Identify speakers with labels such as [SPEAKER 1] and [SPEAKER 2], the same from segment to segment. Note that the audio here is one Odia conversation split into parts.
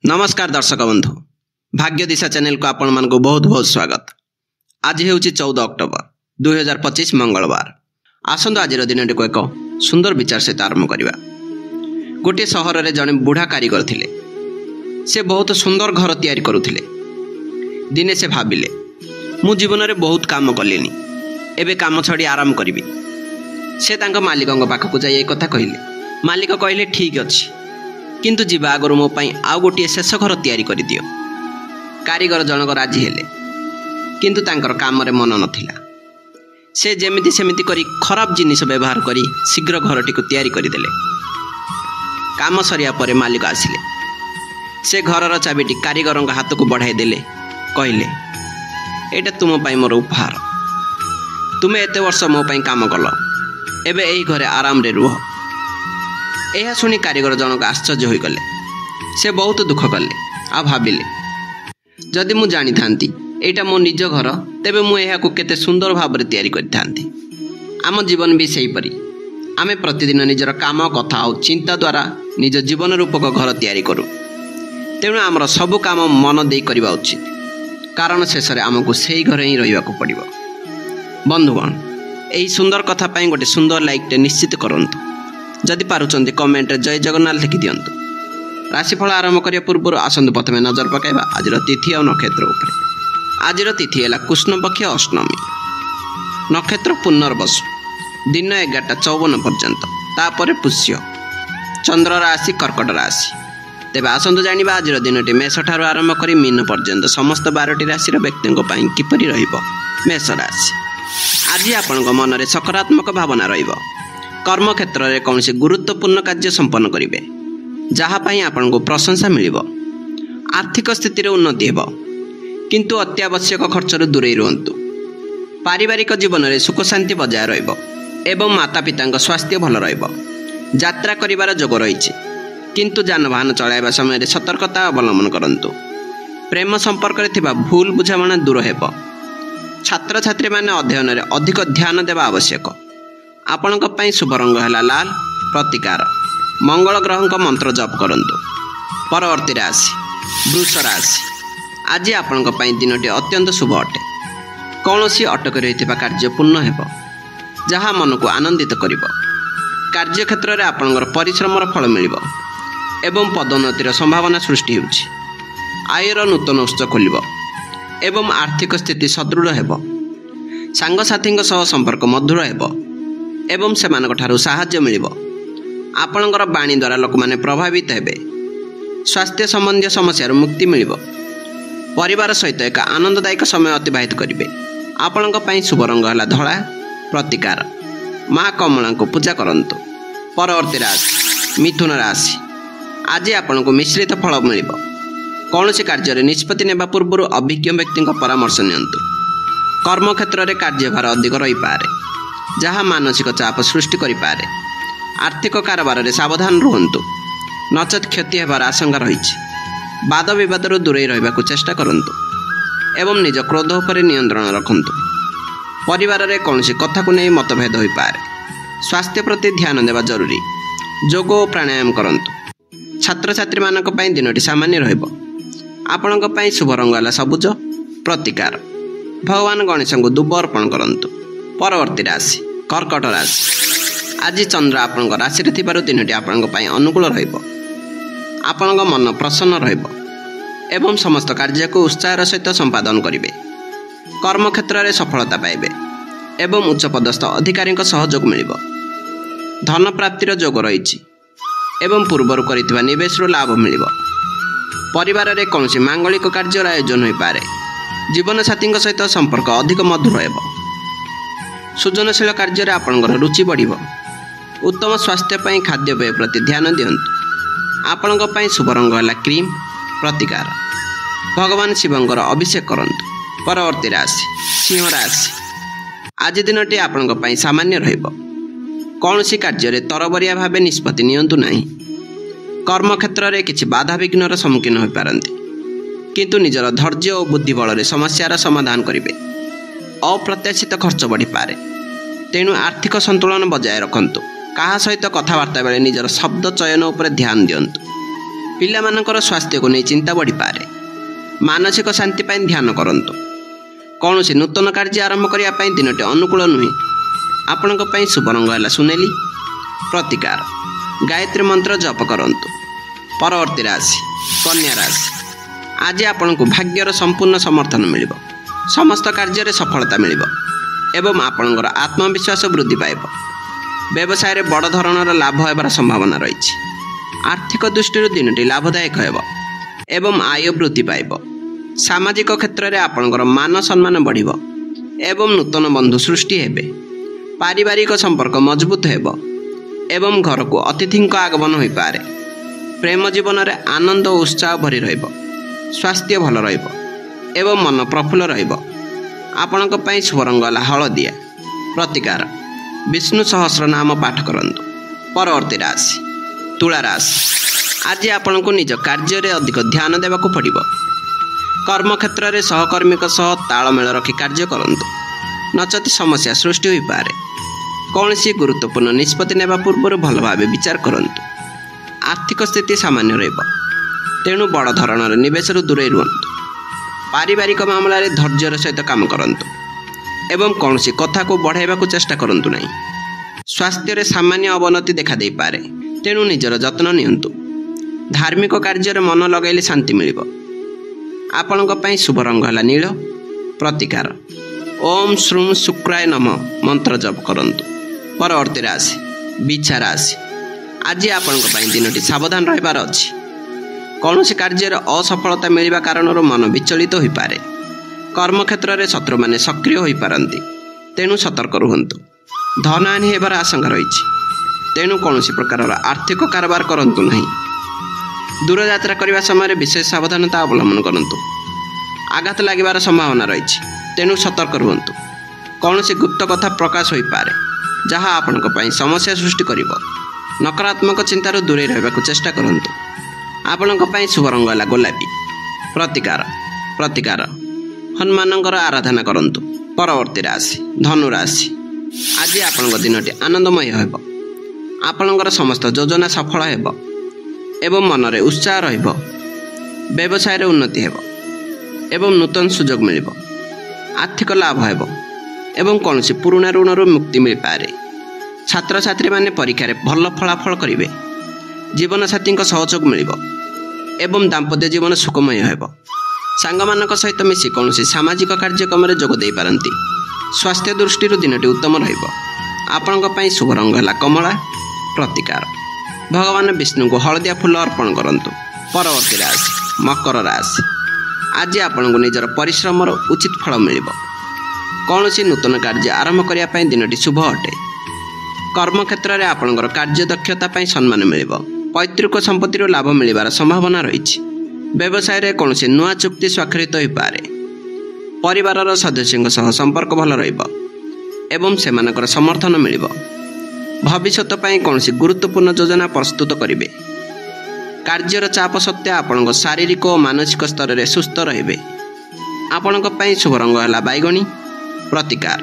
[SPEAKER 1] नमस्कार दर्शक बंधु भाग्य दिशा चैनल को आपण मानक बहुत बहुत स्वागत। आज हूँ 14 अक्टोबर 2025 मंगलवार। आसंतु आज दिन को एक सुंदर विचार सहित आरंभ करवा। गोटे सहर में जड़े बुढ़ा कारीगर थिले। से बहुत सुंदर घर तैयारी करुथिले। दिने से भाविले मु जीवन में बहुत काम कलेनी, एबे काम छड़ी आराम करी। से तांको मालिक पाखक जाई एक कथा कहले। मालिक कहले ठीक अच्छी, किंतु जीवा आगर मो पाई आउ गोटे शेष घर तैयारी कर दियो। कारीगर जनक राजी हेले, किंतु तांकर काम रे मन नथिला। से जेमिति सेमिति करी खराब जिनिस व्यवहार करी शीघ्र घरटी को तैयारी करदेले। काम सरिया परे मालिक आसिले। से घरर चाबिटी कारीगर हाथ को बढ़ाई देले। कहले एटा तुम पाई मोर उपहार। तुमे एते वर्ष मो पाई काम कल, एबे एही घरे आराम रे रुह। यह शुणी कारीगर जनक आश्चर्य हो गले। से बहुत दुख कले। आ भाविले जदि मु जानी थांती एटा मो निज घर, तेबे मु एहा को केते सुंदर भाव रे तैयारी करि थांती। आम जीवन भी सही परी आमे प्रतिदिन निजर काम कथा और चिंता द्वारा निज जीवन रूपक घर तैयारी करू। तेणु आमर सबु काम मन दे करबा उचित, कारण शेष रे आमको सही घर ही रहिबा को पड़िबो। बंधुगण, एही सुंदर कथा पाई गोटे सुंदर लाइक टे निश्चित करंतु। जदि पारुचंदी कमेंट जय जगन्नाथ लिखि दियंतु। राशिफल आरंभ करिया पूर्व आसंतु प्रथमे नजर पकाइबा आजिर तिथि और नक्षत्र उपरे। आजिर तिथि है कृष्णपक्ष अष्टमी, नक्षत्र पुनर्वसु, दिन 11:54 पर्यंत, तापर पुष्य, चंद्र राशि कर्कट राशि। तेबे आसंतु जानिबा आजिर दिनटी मेष ठारू आरंभ करी मीन पर्यंत समस्त 12टी राशि व्यक्तियों पई किपरि रहिबो। मेष राशि, आज आपनक मन रे सकारात्मक भावना रहिबो। कर्म क्षेत्र में कौन से गुरुत्वपूर्ण कार्य संपन्न करेंगे, जहाँपाई आपन को प्रशंसा मिल। आर्थिक स्थिति उन्नति हो, किंतु अत्यावश्यक खर्चर दूरे रुहतु। पारिवारिक जीवन में सुख शांति बजाय रहिबो। माता पिता स्वास्थ्य भल रहिबो। यात्रा करिवार जोग रही, किंतु जानवाहन चलाइबा समय सतर्कता अवलंबन करंतु। प्रेम संपर्क में थिबा भूल बुझामणा दूर हेबो। छात्र छात्री माने अध्ययन में अधिक ध्यान देवा आवश्यक। आपणक पई शुभ रंग है लाल, प्रतिकार। मंगल ग्रह मंत्र जप करंतु। परवर्ती राशि वृष राशि, आज आपणक पई दिनटी अत्यंत शुभ अटे। कौन सी अटक रही कार्य पूर्ण हेब, जहाँ मन को आनंदित करिब। कार्य क्षेत्र में आपणकर परिश्रमर फल मिलिब एवं पदोन्नतिर संभावना सृष्टि होउछि। आयर नूतन उत्स खोलिब एवं आर्थिक स्थिति सदृढ़ हेब। सांगसाथी सह संपर्क मधुर हेब एवं सेमानक ठारू साहाय्य मिलिब। आपणकर बाणी द्वारा लोक माने प्रभावित हेबे। स्वास्थ्य संबंधी समस्या मुक्ति मिलिब। परिवार सहित एक आनंददायक समय अतिबाहित करिवे। आपणक पई शुभ रंग है धला, प्रतिकार। माँ कमला को पूजा करंतु। परवर्ती राशि मिथुन राशि, आज आपणको मिश्रित फल मिलिब। कौन से कार्य निष्पत्ति नेबा पूर्व अभिज्ञ व्यक्ति परामर्श नियंतु। कर्म क्षेत्र में कार्यभार अधिक रही पारे, जहाँ मानसिक चाप सृष्टि करिपारे। आर्थिक कारोबार में सावधान रुहतु, नचेत क्षति होबार आशंका रही। वाद विवाद दूरे रहिबाकु चेष्टा करंतु एवं निज क्रोध पर नियंत्रण रखंतु। परिवार में कौन सी कथा को नहीं मतभेद हो पारे। स्वास्थ्य प्रति ध्यान देवा जरूरी। योग और प्राणायाम करंतु। छात्र छात्री मानक पई दिनटी सामान्य रहिबो। आपणक पई शुभ रंग है सबुज, प्रतिकार। भगवान गणेश को दुब अर्पण करंतु। परवर्ती राशि कर्कट राशि, आज चंद्र आपन राशि दिनटी आपण अनुकूल रहिबो। आपन मन प्रसन्न रहिबो एवं समस्त कार्य को उत्साह सहित संपादन करिवे। कर्म क्षेत्र में सफलता पाइबे एवं उच्च पदस्थ अधिकारी सहयोग मिलिबो। धन प्राप्तिर जोग रही एवं पूर्वर करितबा निवेश लाभ मिलिबो। परिवार में कौन मांगलिक कार्य आयोजन हो पारे। जीवन साथी सहित संपर्क अधिक मधुर हेबो। सृजनशील कार्य में आपंकर रुचि बढ़। उत्तम स्वास्थ्य पाई खाद्यपेय प्रति ध्यान दियंतु। आपणक पई शुभ रंग है क्रीम, प्रतिकार। भगवान शिवंकर अभिषेक करंतु। परवर्ती राशि सिंह राशि, आज दिनटी आपणक पई सामान्य रहिबो। कौन सी कार्य में तरबरिया भावे निष्पत्ति नियंतु नहीं। कर्म क्षेत्र में किछि बाधा विघ्नर सम्मुखीन हो पारंती, किंतु निजर धैर्य और बुद्धि बल में समस्यार समाधान करिवे। अप्रत्याशित खर्च बढ़ी पारे, तेणु आर्थिक संतुलन बजाय रखंतु। कहा सहित कथबार्ता बेले निजर शब्द चयन उपर ध्यान दियंतु। ପିଲାମାନଙ୍କର ସ୍ୱାସ୍ଥ୍ୟକୁ ନେଇ ଚିନ୍ତା ବଢ଼ିପାରେ। ମାନସିକ ଶାନ୍ତି ପାଇଁ ଧ୍ୟାନ କରନ୍ତୁ। କୌଣସି ନୂତନ କାର୍ଯ୍ୟ ଆରମ୍ଭ କରିବା ପାଇଁ ଦିନଟି ଅନୁକୂଳ ନୁହେଁ। ଆପଣଙ୍କ ପାଇଁ ଶୁଭ ରଙ୍ଗ ହେଲା ସୁନେଲି। ପ୍ରତିକାର ଗାୟତ୍ରୀ ମନ୍ତ୍ର ଜପ କରନ୍ତୁ। ପରବର୍ତ୍ତୀ ରାଶି କନ୍ୟା ରାଶି। ଆଜି ଆପଣଙ୍କୁ ଭାଗ୍ୟର ସମ୍ପୂର୍ଣ୍ଣ ସମର୍ଥନ ମିଳିବ। ସମସ୍ତ କାର୍ଯ୍ୟରେ ସଫଳତା ମିଳିବ ଏବଂ ଆପଣଙ୍କର ଆତ୍ମବିଶ୍ୱାସ ବୃଦ୍ଧି ପାଇବ। ବ୍ୟବସାୟରେ ବଡ଼ ଧରଣର ଲାଭ ହେବାର ସମ୍ଭାବନା ରହିଛି। ଆର୍ଥିକ ଦୃଷ୍ଟିରୁ ଦିନଟି ଲାଭଦାୟକ ହେବ ଏବଂ ଆୟ ବୃଦ୍ଧି ପାଇବ। ସାମାଜିକ କ୍ଷେତ୍ରରେ ଆପଣଙ୍କର ମାନ ସମ୍ମାନ ବଢ଼ିବ ଏବଂ ନୂତନ ବନ୍ଧୁ ସୃଷ୍ଟି ହେବେ। ପାରିବାରିକ ସମ୍ପର୍କ ମଜବୁତ ହେବ ଏବଂ ଘରକୁ ଅତିଥିଙ୍କ ଆଗମନ ହୋଇପାରେ। ପ୍ରେମ ଜୀବନରେ ଆନନ୍ଦ ଓ ଉତ୍ସାହ ଭରି ରହିବ। ସ୍ୱାସ୍ଥ୍ୟ ଭଲ ରହିବ ଏବଂ ମନ ପ୍ରଫୁଲ୍ଲ ରହିବ। ଆପଣଙ୍କ ପାଇଁ ଶୁଭ ରଙ୍ଗ ହେଲା ହଳଦିଆ। ପ୍ରତିକାର ବିଷ୍ଣୁ ସହସ୍ର ନାମ ପାଠ କରନ୍ତୁ। ପରବର୍ତ୍ତୀ ରାଶି ତୁଳା ରାଶି। ଆଜି ଆପଣଙ୍କୁ ନିଜ କାର୍ଯ୍ୟରେ ଅଧିକ ଧ୍ୟାନ ଦେବାକୁ ପଡ଼ିବ। କର୍ମକ୍ଷେତ୍ରରେ ସହକର୍ମୀଙ୍କ ସହ ତାଳମେଳ ରଖି କାର୍ଯ୍ୟ କରନ୍ତୁ, ନଚେତ୍ ସମସ୍ୟା ସୃଷ୍ଟି ହୋଇପାରେ। କୌଣସି ଗୁରୁତ୍ୱପୂର୍ଣ୍ଣ ନିଷ୍ପତ୍ତି ନେବା ପୂର୍ବରୁ ଭଲ ଭାବେ ବିଚାର କରନ୍ତୁ। ଆର୍ଥିକ ସ୍ଥିତି ସାମାନ୍ୟ ରହିବ, ତେଣୁ ବଡ଼ ଧରଣର ନିବେଶରୁ ଦୂରେଇ ରୁହନ୍ତୁ। ପାରିବାରିକ ମାମଲାରେ ଧୈର୍ଯ୍ୟର ସହିତ କାମ କରନ୍ତୁ ଏବଂ କୌଣସି କଥାକୁ ବଢ଼ାଇବାକୁ ଚେଷ୍ଟା କରନ୍ତୁ ନାହିଁ। ସ୍ୱାସ୍ଥ୍ୟରେ ସାମାନ୍ୟ ଅବନତି ଦେଖାଦେଇପାରେ, ତେଣୁ ନିଜର ଯତ୍ନ ନିଅନ୍ତୁ। ଧାର୍ମିକ କାର୍ଯ୍ୟରେ ମନ ଲଗାଇଲେ ଶାନ୍ତି ମିଳିବ। ଆପଣଙ୍କ ପାଇଁ ଶୁଭ ରଙ୍ଗ ହେଲା ନୀଳ। ପ୍ରତିକାର ଓମ୍ ଶ୍ରୁଂ ଶୁକ୍ରାୟ ନମଃ ମନ୍ତ୍ର ଜପ କରନ୍ତୁ। ପରବର୍ତ୍ତୀ ରାଶି ବିଛା ରାଶି। ଆଜି ଆପଣଙ୍କ ପାଇଁ ଦିନଟି ସାବଧାନ ରହିବାର ଅଛି। କୌଣସି କାର୍ଯ୍ୟରେ ଅସଫଳତା ମିଳିବା କାରଣରୁ ମନ ବିଚଳିତ ହୋଇପାରେ। କର୍ମକ୍ଷେତ୍ରରେ ଶତ୍ରୁମାନେ ସକ୍ରିୟ ହୋଇପାରନ୍ତି, ତେଣୁ ସତର୍କ ରୁହନ୍ତୁ। ଧନହାନି ହେବାର ଆଶଙ୍କା ରହିଛି, ତେଣୁ କୌଣସି ପ୍ରକାରର ଆର୍ଥିକ କାରବାର କରନ୍ତୁ ନାହିଁ। ଦୂରଯାତ୍ରା କରିବା ସମୟରେ ବିଶେଷ ସାବଧାନତା ଅବଲମ୍ବନ କରନ୍ତୁ। ଆଘାତ ଲାଗିବାର ସମ୍ଭାବନା ରହିଛି, ତେଣୁ ସତର୍କ ରୁହନ୍ତୁ। କୌଣସି ଗୁପ୍ତ କଥା ପ୍ରକାଶ ହୋଇପାରେ, ଯାହା ଆପଣଙ୍କ ପାଇଁ ସମସ୍ୟା ସୃଷ୍ଟି କରିବ। ନକାରାତ୍ମକ ଚିନ୍ତାରୁ ଦୂରେଇ ରହିବାକୁ ଚେଷ୍ଟା କରନ୍ତୁ। ଆପଣଙ୍କ ପାଇଁ ଶୁଭ ରଙ୍ଗ ହେଲା ଗୋଲାପୀ। ପ୍ରତିକାର ହନୁମାନଙ୍କର ଆରାଧନା କରନ୍ତୁ। ପରବର୍ତ୍ତୀ ରାଶି ଧନୁ ରାଶି। ଆଜି ଆପଣଙ୍କ ଦିନଟି ଆନନ୍ଦମୟ ହେବ। ଆପଣଙ୍କର ସମସ୍ତ ଯୋଜନା ସଫଳ ହେବ ଏବଂ ମନରେ ଉତ୍ସାହ ରହିବ। ବ୍ୟବସାୟରେ ଉନ୍ନତି ହେବ ଏବଂ ନୂତନ ସୁଯୋଗ ମିଳିବ। ଆର୍ଥିକ ଲାଭ ହେବ ଏବଂ କୌଣସି ପୁରୁଣା ଋଣରୁ ମୁକ୍ତି ମିଳିପାରେ। ଛାତ୍ରଛାତ୍ରୀମାନେ ପରୀକ୍ଷାରେ ଭଲ ଫଳାଫଳ କରିବେ। ଜୀବନସାଥୀଙ୍କ ସହଯୋଗ ମିଳିବ ଏବଂ ଦାମ୍ପତ୍ୟ ଜୀବନ ସୁଖମୟ ହେବ। ସାଙ୍ଗମାନଙ୍କ ସହିତ ମିଶି କୌଣସି ସାମାଜିକ କାର୍ଯ୍ୟକ୍ରମରେ ଯୋଗ ଦେଇପାରନ୍ତି। ସ୍ୱାସ୍ଥ୍ୟ ଦୃଷ୍ଟିରୁ ଦିନଟି ଉତ୍ତମ ରହିବ। ଆପଣଙ୍କ ପାଇଁ ଶୁଭ ରଙ୍ଗ ହେଲା କମଳା। ପ୍ରତିକାର ଭଗବାନ ବିଷ୍ଣୁଙ୍କୁ ହଳଦିଆ ଫୁଲ ଅର୍ପଣ କରନ୍ତୁ। ପରବର୍ତ୍ତୀ ରାଶି ମକର ରାଶି। ଆଜି ଆପଣଙ୍କୁ ନିଜର ପରିଶ୍ରମର ଉଚିତ ଫଳ ମିଳିବ। କୌଣସି ନୂତନ କାର୍ଯ୍ୟ ଆରମ୍ଭ କରିବା ପାଇଁ ଦିନଟି ଶୁଭ ଅଟେ। କର୍ମକ୍ଷେତ୍ରରେ ଆପଣଙ୍କର କାର୍ଯ୍ୟଦକ୍ଷତା ପାଇଁ ସମ୍ମାନ ମିଳିବ। ପୈତୃକ ସମ୍ପତ୍ତିରୁ ଲାଭ ମିଳିବାର ସମ୍ଭାବନା ରହିଛି। ବ୍ୟବସାୟରେ କୌଣସି ନୂଆ ଚୁକ୍ତି ସ୍ୱାକ୍ଷରିତ ହୋଇପାରେ। ପରିବାରର ସଦସ୍ୟଙ୍କ ସହ ସମ୍ପର୍କ ଭଲ ରହିବ ଏବଂ ସେମାନଙ୍କର ସମର୍ଥନ ମିଳିବ। ଭବିଷ୍ୟତ ପାଇଁ କୌଣସି ଗୁରୁତ୍ୱପୂର୍ଣ୍ଣ ଯୋଜନା ପ୍ରସ୍ତୁତ କରିବେ। କାର୍ଯ୍ୟର ଚାପ ସତ୍ତ୍ୱେ ଆପଣଙ୍କ ଶାରୀରିକ ଓ ମାନସିକ ସ୍ତରରେ ସୁସ୍ଥ ରହିବେ। ଆପଣଙ୍କ ପାଇଁ ଶୁଭ ରଙ୍ଗ ହେଲା ବାଇଗଣୀ। ପ୍ରତିକାର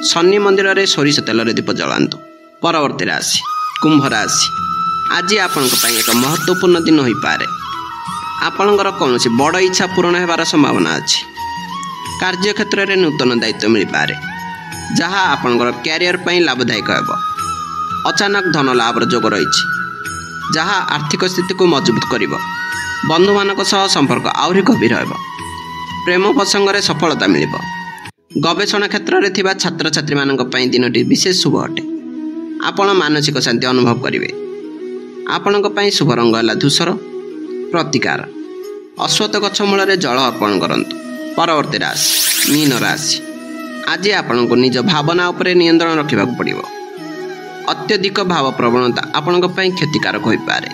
[SPEAKER 1] ଶନି ମନ୍ଦିରରେ ସୋରିଷ ତେଲରେ ଦୀପ ଜଳାନ୍ତୁ। ପରବର୍ତ୍ତୀ ରାଶି କୁମ୍ଭ ରାଶି। ଆଜି ଆପଣଙ୍କ ପାଇଁ ଏକ ମହତ୍ତ୍ୱପୂର୍ଣ୍ଣ ଦିନ ହୋଇପାରେ। ଆପଣଙ୍କର କୌଣସି ବଡ଼ ଇଚ୍ଛା ପୂରଣ ହେବାର ସମ୍ଭାବନା ଅଛି। କାର୍ଯ୍ୟକ୍ଷେତ୍ରରେ ନୂତନ ଦାୟିତ୍ୱ ମିଳିପାରେ, ଯାହା ଆପଣଙ୍କର କ୍ୟାରିୟର ପାଇଁ ଲାଭଦାୟକ ହେବ। ଅଚାନକ ଧନ ଲାଭର ଯୋଗ ରହିଛି, ଯାହା ଆର୍ଥିକ ସ୍ଥିତିକୁ ମଜବୁତ କରିବ। ବନ୍ଧୁମାନଙ୍କ ସହ ସମ୍ପର୍କ ଆହୁରି ଗଭୀର ହେବ। ପ୍ରେମ ପ୍ରସଙ୍ଗରେ ସଫଳତା ମିଳିବ। ଗବେଷଣା କ୍ଷେତ୍ରରେ ଥିବା ଛାତ୍ରଛାତ୍ରୀମାନଙ୍କ ପାଇଁ ଦିନଟି ବିଶେଷ ଶୁଭ ଅଟେ। ଆପଣ ମାନସିକ ଶାନ୍ତି ଅନୁଭବ କରିବେ। ଆପଣଙ୍କ ପାଇଁ ଶୁଭ ରଙ୍ଗ ହେଲା ଧୂସର। ପ୍ରତିକାର ଅଶ୍ୱତ୍ଥ ଗଛ ମୂଳରେ ଜଳ ଅର୍ପଣ କରନ୍ତୁ। ପରବର୍ତ୍ତୀ ରାଶି ମୀନ ରାଶି। ଆଜି ଆପଣଙ୍କୁ ନିଜ ଭାବନା ଉପରେ ନିୟନ୍ତ୍ରଣ ରଖିବାକୁ ପଡ଼ିବ। ଅତ୍ୟଧିକ ଭାବ ପ୍ରବଣତା ଆପଣଙ୍କ ପାଇଁ କ୍ଷତିକାରକ ହୋଇପାରେ।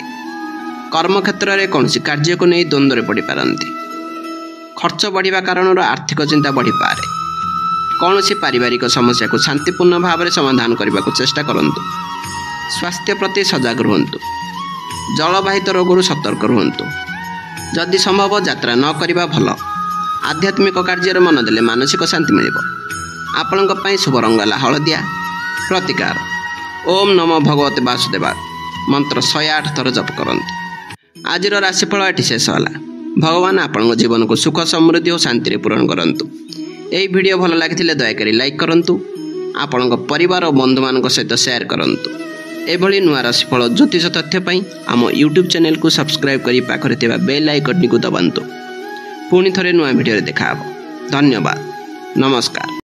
[SPEAKER 1] କର୍ମକ୍ଷେତ୍ରରେ କୌଣସି କାର୍ଯ୍ୟକୁ ନେଇ ଦ୍ୱନ୍ଦ୍ୱରେ ପଡ଼ିପାରନ୍ତି। ଖର୍ଚ୍ଚ ବଢ଼ିବା କାରଣରୁ ଆର୍ଥିକ ଚିନ୍ତା ବଢ଼ିପାରେ। କୌଣସି ପାରିବାରିକ ସମସ୍ୟାକୁ ଶାନ୍ତିପୂର୍ଣ୍ଣ ଭାବରେ ସମାଧାନ କରିବାକୁ ଚେଷ୍ଟା କରନ୍ତୁ। ସ୍ୱାସ୍ଥ୍ୟ ପ୍ରତି ସଜାଗ ରୁହନ୍ତୁ। ଜଳବାହିତ ରୋଗରୁ ସତର୍କ ରୁହନ୍ତୁ। ଯଦି ସମ୍ଭବ ଯାତ୍ରା ନ କରିବା ଭଲ। ଆଧ୍ୟାତ୍ମିକ କାର୍ଯ୍ୟରେ ମନ ଦେଲେ ମାନସିକ ଶାନ୍ତି ମିଳିବ। ଆପଣଙ୍କ ପାଇଁ ଶୁଭ ରଙ୍ଗ ହେଲା ହଳଦିଆ। ପ୍ରତିକାର ଓମ୍ ନମୋ ଭଗବତେ ବାସୁଦେବାୟ ମନ୍ତ୍ର 108 ଥର ଜପ କରନ୍ତୁ। आजिर राशिफल एटी शेष होला। भगवान आपण जीवन को सुख समृद्धि और शांति पूरण करंतु। यही वीडियो भल लगी दयाकोरी लाइक करंतु, आपण परिवार और बंधु मान सहित शेयर करंतु। एभली नुआ राशिफल ज्योतिष तथ्य पई आम यूट्यूब चैनल को सब्सक्राइब करी पाखरे थिबा बेल आइकन को दबांतु। पुणी थरे नुआ वीडियो देखा हबो। धन्यवाद। नमस्कार।